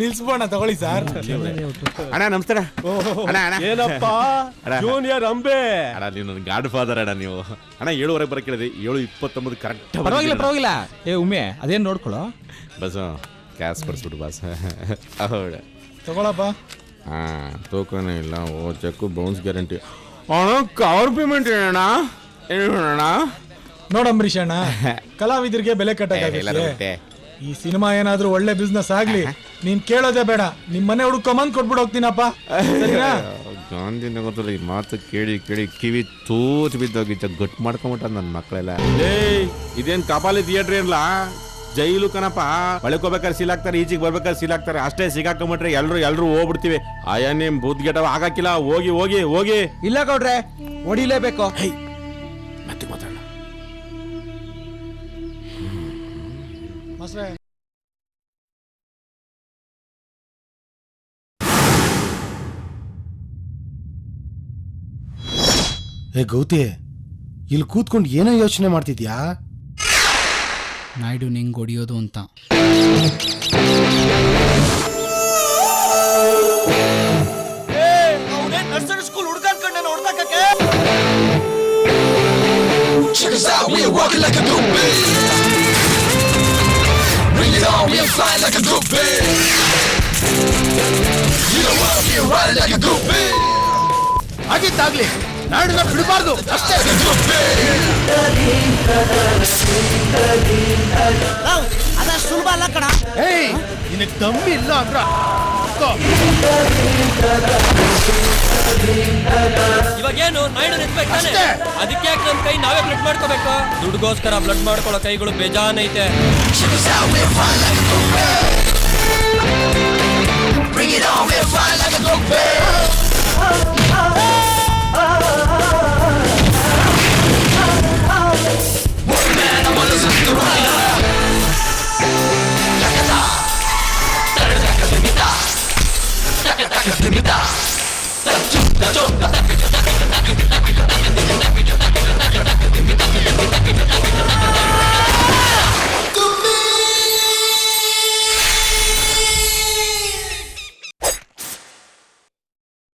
ನಿಲ್ಸ್ಬೋಣ ತಗೊಳ್ಳಿ ಸರ್. ಅಣ್ಣ ನಮಸ್ಕಾರ. ಏನಪ್ಪ ಜೂನಿಯರ್ ಅಂಬೆ ಅಣ್ಣ ನೀವು ನನ್ನ ಗಾಡ್ ಫಾದರ್ ಅಣ್ಣ. ನೀವು ಅಣ್ಣ 7:15 ಬರಕ್ಕೆ ಹೇಳಿದ್ರಿ, 7:29 ಕರೆಕ್ಟ್. ಪರವಾಗಿಲ್ಲ ಏ ಉಮ್ಮೆ ಅದೇನ್ ನೋಡ್ಕೊಳ್ಳೋ ಬಸ್ ಕ್ಯಾಶ್ ಬರ್ಸ್ಬಿಟ್ಟು ಬಸ್. ತಗೊಳಪ್ಪ. ಹಾ ಟೋಕನ್ ಇಲ್ಲ, ಓ ಚೆಕ್ ಬೌನ್ಸ್ ಗ್ಯಾರಂಟಿ. ಅಣ್ಣ ಕವರ್ ಪೇಮೆಂಟ್ ಏನಣ್ಣ? ಏನಣ್ಣ? ನೋಡಂಬರೀಶ್ ಅಣ್ಣ, ಕಲಾವಿದರಿಗೆ ಬೆಲೆ ಕಟ್ಟಕ್ಕೆ ಈ ಸಿನಿಮಾ ಏನಾದ್ರೂ ಒಳ್ಳೆ ಬಿಸ್ನೆಸ್ ಆಗ್ಲಿ, ನೀನ್ ಕೇಳೋದೇ ಬೇಡ, ನಿಮ್ ಮನೆ ಹುಡುಕೊಂಬಂದ್ ಕೊಟ್ಬಿಟ್ಟು ಹೋಗ್ತೀನಪ್ಪ. ಗಾಂಧಿನಗರದಲ್ಲಿ ಈ ಮಾತು ಕೇಳಿ ಕೇಳಿ ಕಿವಿ ತೂತ್ ಬಿದ್ದೋಗಿದ್ದ ಗಟ್ಟು ಮಾಡ್ಕೊಂಬಿಟ್ಟ ನನ್ನ ಮಕ್ಕಳೆಲ್ಲ. ಇದೇನ್ ಕಪಾಲಿ ಥಿಯೇಟ್ರ್ ಇರಲ್ಲ, ಜೈಲು ಕಣಪ್ಪ. ಒಳಕೋಬೇಕಾದ್ರೆ ಸೀಲಾಕ್ತಾರೆ, ಈಚಿಗೆ ಬರ್ಬೇಕಾದ್ರೆ ಸೀಲಾಕ್ತಾರೆ, ಅಷ್ಟೇ ಸಿಗಾಕೊಂಬಿಟ್ರೆ ಎಲ್ರು ಹೋಗ್ಬಿಡ್ತೀವಿ. ಆಯಾ ನಿಮ್ ಬುದ್ಧಿಗೆಟವ ಹಾಕಿಲ್ಲ. ಹೋಗಿ ಹೋಗಿ ಹೋಗಿ. ಇಲ್ಲ ಗೌಡ್ರೆ, ಹೊಡಿಲೇಬೇಕು. ಮತ್ತೆ ಮಾತಾಡೋಣ. ಏ ಗೌತಿ, ಇಲ್ಲಿ ಕೂತ್ಕೊಂಡು ಏನೋ ಯೋಚನೆ ಮಾಡ್ತಿದ್ಯಾ? ನಾಯ್ಡು ನಿಂಗೆ ಹೊಡಿಯೋದು ಅಂತ. ನರ್ಸರಿ ಸ್ಕೂಲ್ ಹುಡುಗನ್ಕೊಂಡೆ ಹೊಡ್ದಾಕಕ್ಕೆ. Check us out, we are walking like a groupie. Bring it on, we are flying like a groupie. You know what, we are riding like a groupie. ಆಗಿದ್ದಾಗ್ಲಿ ನಾಡಿನ ಬಿಡಬಾರ್ದು ಅಷ್ಟೇ. ಅದ ಸುಲಭ ಅಲ್ಲ ಕಣ. ಏಯ್ ನಿನಗೆ ದಮ್ಮಿ ಇಲ್ಲ ಅಂದ್ರ ಇವಾಗೇನು ನಾಯ್ಡು ನಿಂತ್ಬೇಕಾನೆ, ಅದಕ್ಕೆ ಯಾಕೆ ನಮ್ ಕೈ ನಾವೇ ಬ್ಲಡ್ ಮಾಡ್ಕೋಬೇಕು? ದುಡ್ಗೋಸ್ಕರ ಬ್ಲಡ್ ಮಾಡ್ಕೊಳ್ಳೋ ಕೈಗಳು ಬೇಜಾನ್ ಐತೆ. Check us out, we are flying like a groupie.